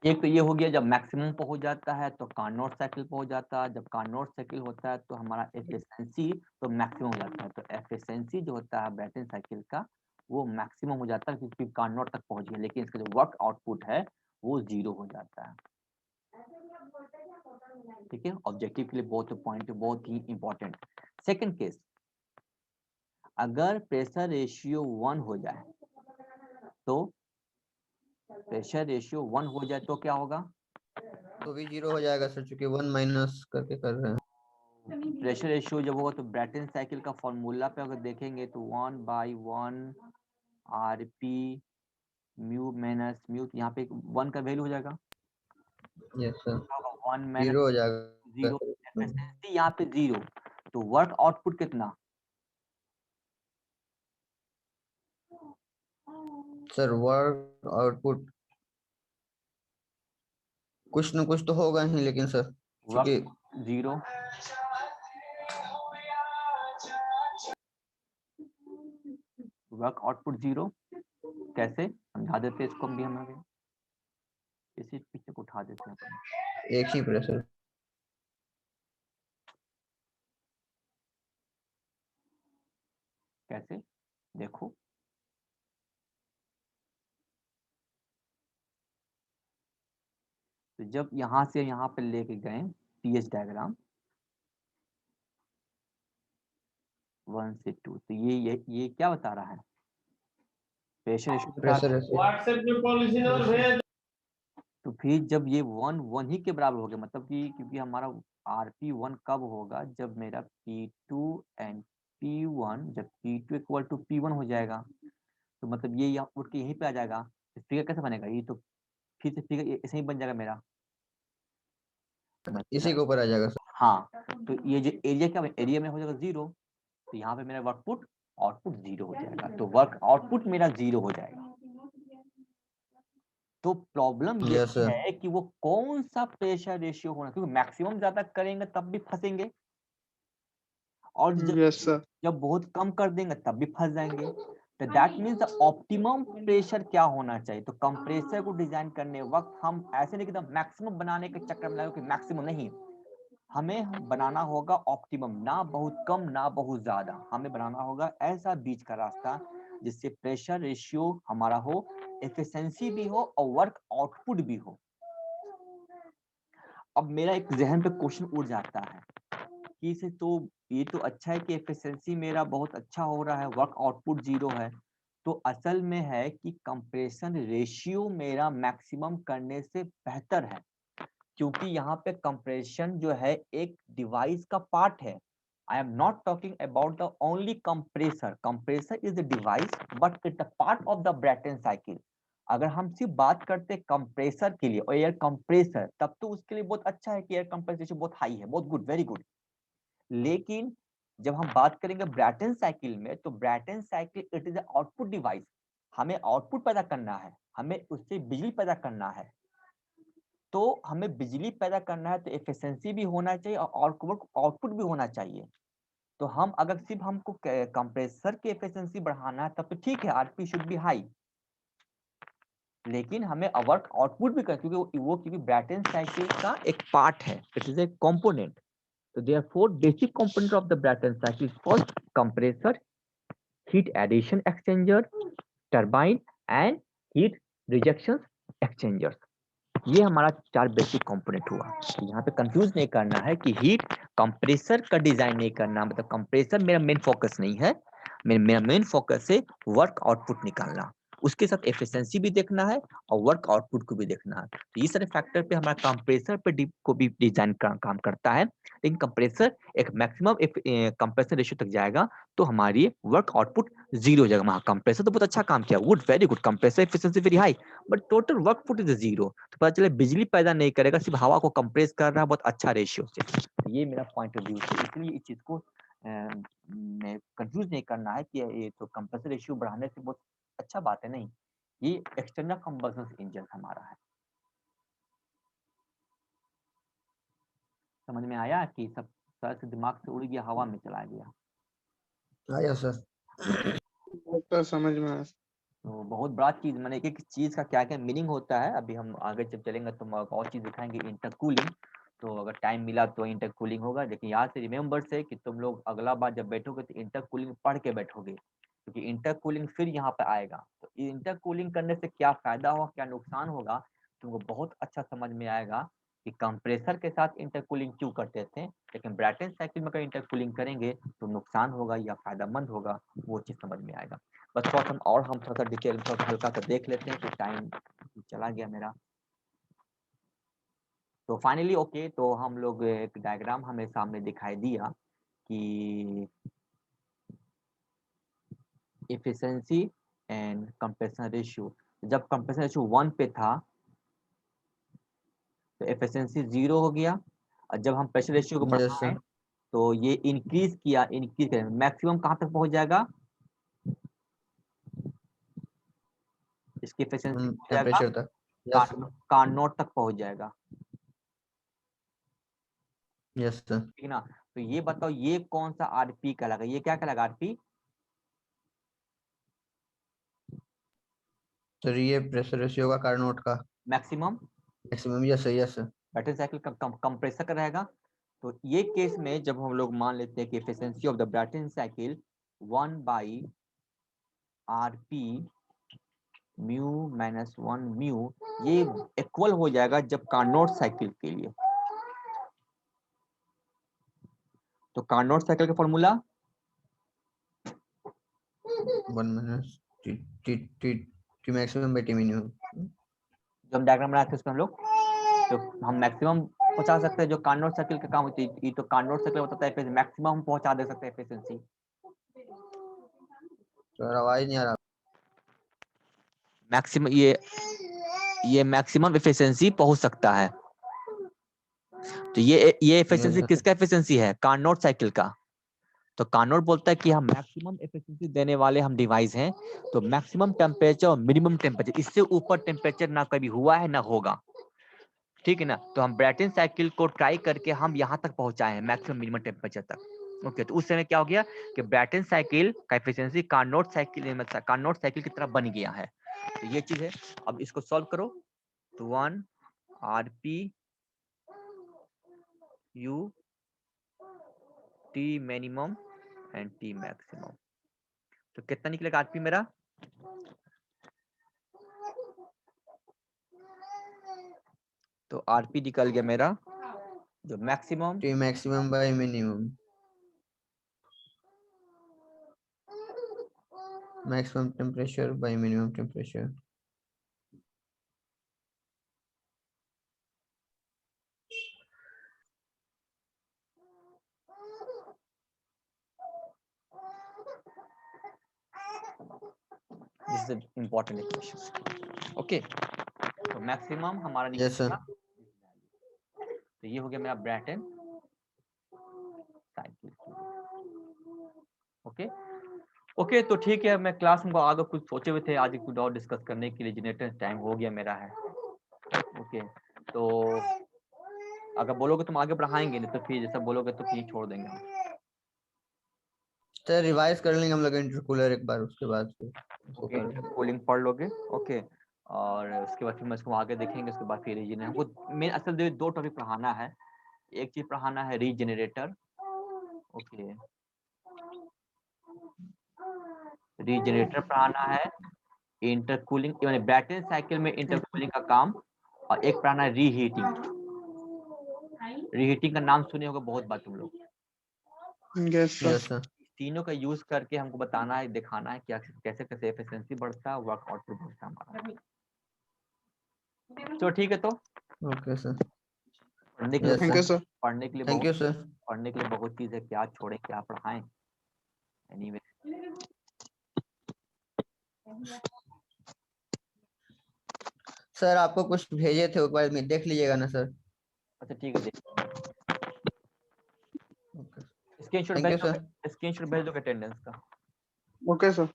एक तो ये हो गया, जब मैक्सिमम पे हो जाता है तो कार्नोट साइकिल पे हो जाता है, जब कार्नोट साइकिल होता है तो हमारा एफिशिएंसी तो मैक्सिमम हो जाता है, तो एफिशिएंसी जो होता है ब्रेटन साइकिल का वो मैक्सिमम हो जाता है क्योंकि कार्नोट तक पहुंच गया, लेकिन इसका जो वर्क आउटपुट है वो 0 हो जाता है। ठीक है, ऑब्जेक्टिव के लिए बहुत ही इंपॉर्टेंट। सेकंड केस, अगर प्रेशर रेशियो 1 हो जाए तो प्रेशर रेशियो 1 हो जाए तो क्या होगा? तो भी 0 हो जाएगा सर, चूंकि 1 माइनस करके कर रहे हैं। प्रेशर रेशियो जब होगा तो ब्रेटन साइकिल का फॉर्मूला पे अगर देखेंगे तो 1/1 आरपी म्यू माइनस म्यू, यहाँ पे 1 का वैल्यू हो जाएगा यस सर, 1 माइनस 0 हो जाएगा 0, एफिशिएंसी यहाँ पे 0, तो वर्क आउटपुट कितना? सर वर्क आउटपुट कुछ न कुछ तो होगा ही, लेकिन सर चूंकि वर्क 0, वर्क आउटपुट 0 कैसे समझा देते इसको भी हम आगे, इसी पीछे को उठा देते हैं अपन। एक ही प्रेशर। कैसे देखो, तो जब यहाँ से यहाँ पे लेके गए पीएच डायग्राम 1 से 2, तो ये क्या बता रहा है? प्रेशर रेशियो बता रहा प्रेशर है। व्हाट्सएप में पॉलिसी नंबर भेज। तो फिर जब ये 1 ही के बराबर हो गया, मतलब कि क्योंकि हमारा RP1 कब होगा? जब मेरा P2 एंड P1, जब P2 इक्वल टू P1 हो जाएगा, तो मतलब ये यहाँ उठ के यहीं पे आ जाएगा। फिगर कैसे बनेगा? ये तो फिर से फिगर ऐसे ही बन जाएगा मेरा। इसी के ऊपर आ जाएगा सर। हाँ, तो ये जो एरिया क्या एरिया में हो जाएगा 0, तो यहाँ पे मेरा वर्कपुट आउटपुट 0 हो जाएगा, तो वर्क आउटपुट मेरा 0 हो जाएगा। तो प्रॉब्लम ये यस सर। है कि वो कौन सा प्रेशर रेशियो होना, क्योंकि मैक्सिमम ज्यादा करेंगे तब भी फंसेंगे, और यस सर। जब बहुत कम कर देंगे तब भी फंस जाएंगे। तो दैट मीन्स ऑप्टिमम प्रेशर क्या होना चाहिए? तो कंप्रेसर को डिजाइन करने वक्त हम ऐसे नहीं कि मैक्सिमम बनाने के चक्कर में लगे कि मैक्सिमम नहीं, हमें बनाना होगा ऑप्टिमम, ना बहुत कम ना बहुत ज्यादा, हमें बनाना होगा ऐसा बीच का रास्ता जिससे प्रेशर रेशियो हमारा हो, एफिशिएंसी भी हो और वर्क आउटपुट भी हो। अब मेरा एक जहन पे क्वेश्चन उड़ जाता है कि इसे तो ये तो अच्छा है कि एफिशिएंसी मेरा बहुत अच्छा हो रहा है, वर्क आउटपुट 0 है, तो असल में है कि कंप्रेशन रेशियो मेरा मैक्सिमम करने से बेहतर है, क्योंकि यहाँ पे कंप्रेशन जो है एक डिवाइस का पार्ट है। I am not talking about the only compressor, compressor is the device but it the part of the Brayton cycle. अगर हम सिर्फ बात करते कंप्रेसर के लिए और एयर कंप्रेसर, तब तो उसके लिए बहुत अच्छा है कि एयर कंप्रेसर बहुत हाई है, बहुत गुड, वेरी गुड। लेकिन जब हम बात करेंगे ब्रेटन साइकिल में, तो Brayton cycle it is output device, हमें आउटपुट पैदा करना है, हमें उससे बिजली पैदा करना है। तो हमें बिजली पैदा करना है तो एफिशिएंसी भी होना चाहिए और आउटपुट भी होना चाहिए। तो हम अगर सिर्फ हमको कंप्रेसर की एफिशिएंसी बढ़ाना है तब तो ठीक है, आरपी शुड बी हाई, लेकिन हमें वर्क आउटपुट भी कर, क्योंकि वो क्योंकि ब्रेटन साइकिल का एक पार्ट है, it is a component. So there are 4 basic components of the Brayton cycle called compressor, heat addition exchanger, turbine and heat rejection exchangers. ये हमारा 4 बेसिक कंपोनेंट हुआ। तो यहाँ पे कंफ्यूज नहीं करना है कि हीट कंप्रेसर का डिजाइन नहीं करना, मतलब कंप्रेसर मेरा मेन फोकस नहीं है, मेरा मेन फोकस है वर्क आउटपुट निकालना, उसके साथ एफिशिएंसी भी देखना है और वर्क आउटपुट को भी देखना है। तो ये सारे फैक्टर पे हमारा कंप्रेसर पे को भी डिजाइन काम करता है, लेकिन कंप्रेसर एक मैक्सिमम कंप्रेसर रेशियो तक जाएगा तो हमारी वर्क आउटपुट 0 हो जाएगा। कंप्रेसर तो बहुत अच्छा काम किया, good, very good, compressor efficiency very high, but total work output is 0, तो पता चले बिजली पैदा नहीं करेगा, सिर्फ हवा को कंप्रेस कर रहा है बहुत अच्छा रेशियो से। तो ये मेरा पॉइंट ऑफ व्यू है, इसलिए इस चीज को कंफ्यूज नहीं करना है कि ये तो कंप्रेसर रेशियो बढ़ाने से बहुत अच्छा बात है, नहीं, ये एक्सटर्नल कंबशन इंजन हमारा है। समझ में आया कि सब सर से दिमाग से उड़ गया, हवा में चला गया? आया सर। तो समझ में आया। तो बहुत बड़ा चीज, मैंने एक एक चीज का क्या क्या मीनिंग होता है, अभी हम आगे जब चलेंगे तो हम और चीज दिखाएंगे। इंटरकूलिंग, तो अगर टाइम मिला तो इंटरकूलिंग होगा, लेकिन यहाँ से रिमेम्बर से कि तुम लोग अगला बार जब बैठोगे तो इंटरकूलिंग पढ़ के बैठोगे, क्योंकि इंटरकूलिंग फिर यहाँ पे आएगा। तो इंटरकूलिंग करने से क्या फायदा होगा, क्या नुकसान होगा, तुमको बहुत अच्छा समझ में आएगा कि कंप्रेसर के साथ इंटरकूलिंग क्यों करते थे, लेकिन ब्रैटन साइकिल में अगर इंटरकूलिंग करेंगे तो नुकसान होगा या फायदेमंद होगा, वो चीज समझ में आएगा। बस थोड़ा हम थोड़ा सा डिटेल थोड़ा हल्का सा देख लेते हैं कि टाइम चला गया मेरा। तो फाइनली ओके, तो हम लोग एक डायग्राम हमें सामने दिखाई दिया कि एफिशिएंसी एंड कंप्रेशन रेशियो। जब कंप्रेशन रेशियो 1 पे था तो एफिशिएंसी 0 हो गया, और जब हम प्रेशर रेशियो को यस बढ़ाएं सर। तो ये इंक्रीज करें, मैक्सिमम कहाँ तक पहुंच जाएगा, इसकी एफिशिएंसी हो जाएगा टेम्परेचर तक। यस कार्नोट तक पहुंच जाएगा, यस सर। ठीक है ना? तो ये बताओ ये कौन सा आरपी कहलाएगा, ये क्या कहलाएगा आरपी? सर ये प्रेशर रेशियो का कार्नोट का maximum maximum. Yes sir yes sir. Bretton cycle का कंप्रेसर का रहेगा। तो ये केस में जब हम लोग मान लेते हैं कि efficiency of the Bretton cycle 1 by RP mu minus 1 mu, ये इक्वल हो जाएगा जब कार्नोट साइकिल के लिए। तो कार्नोट साइकिल का formula 1 minus T T T T maximum by T minimum. जो हम डायग्राम बनाते हैं उसमें हम लोग तो हम मैक्सिमम पहुंचा सकते हैं, जो कार्नोट साइकिल का काम होती है, तो कार्नोट साइकिल बताता है मैक्सिमम हम पहुंचा दे सकते हैं एफिशिएंसी। सर आवाज नहीं आ रहा। मैक्सिमम ये मैक्सिमम एफिशिएंसी पहुंच सकता है। तो ये एफिशिएंसी सर। किसका एफिशिएंसी है? कार्नोट साइकिल का। तो कार्नोट बोलता है कि हम मैक्सिमम एफिशिएंसी देने वाले हम डिवाइस हैं, तो मैक्सिमम टेम्परेचर और मिनिमम टेम्परेचर, इससे ऊपर टेम्परेचर ना कभी हुआ है ना होगा, ठीक है ना? तो हम ब्रैटन साइकिल को ट्राई करके हम यहाँ तक पहुंचाए हैं, मैक्सिमम मिनिमम टेम्परेचर तक। ओके, तो उस समय क्या हो गया कि ब्रैटन साइकिल का एफिशिएंसी कार्नोट साइकिल की तरह बन गया है। तो ये चीज है। अब इसको सॉल्व करो, तो 1 RP U T minimum and T maximum, तो कितना निकलेगा आरपी मेरा? तो आरपी निकल गया मेरा जो maximum T maximum by minimum. Maximum temperature by minimum temperature. This is important equation. Okay, तो मैक्सिमम हमारा निकल यस सर। गया। तो ये हो गया मेरा ब्रैटन साइकिल। ओके ओके, तो ठीक है, मैं क्लास में आगे कुछ सोचे हुए थे आज कुछ और डिस्कस करने के लिए, जनरेटर टाइम हो गया मेरा है। ओके, तो अगर बोलोगे तुम आगे बढ़ाएंगे, नहीं तो फिर जैसा बोलोगे तो फिर छोड़ देंगे हम। सर रिवाइज कर लेंगे हम लोग इंटरकूलर एक बार, उसके बाद फिर इसको ओके, कर कूलिंग पढ़ लोगे। ओके, और उसके बाद फिर मैं इसको आगे देखेंगे, उसके बाद फिर रीजन हमको मेन असल दो टॉपिक पढ़ाना है। एक चीज पढ़ाना है रीजनरेटर, ओके, रीजनरेटर पढ़ाना है, इंटरकूलिंग यानी ब्रैटन साइकिल में इंटरकूलिंग का काम, और एक पढ़ाना है रीहीटिंग। रीहीटिंग का नाम सुने होगा बहुत बार तुम लोग। Yes sir. Yes sir. तीनों का यूज करके हमको बताना है, दिखाना है क्या कैसे कैसे एफिशिएंसी बढ़ता है, वर्क आउटपुट बढ़ता है हमारा। तो ठीक है, तो ओके सर। पढ़ने के यस लिए थैंक यू सर। सर। पढ़ने के लिए थैंक यू बहुत सर। पढ़ने के लिए बहुत चीज है, क्या छोड़े क्या पढ़ाएं। एनीवे सर आपको कुछ भेजे थे, एक बार में देख लीजिएगा ना सर। अच्छा ठीक है, ओके स्क्रीनशॉट थैंक भेज यू दो, सर। स्क्रीनशॉट भेज दो अटेंडेंस का। Okay sir.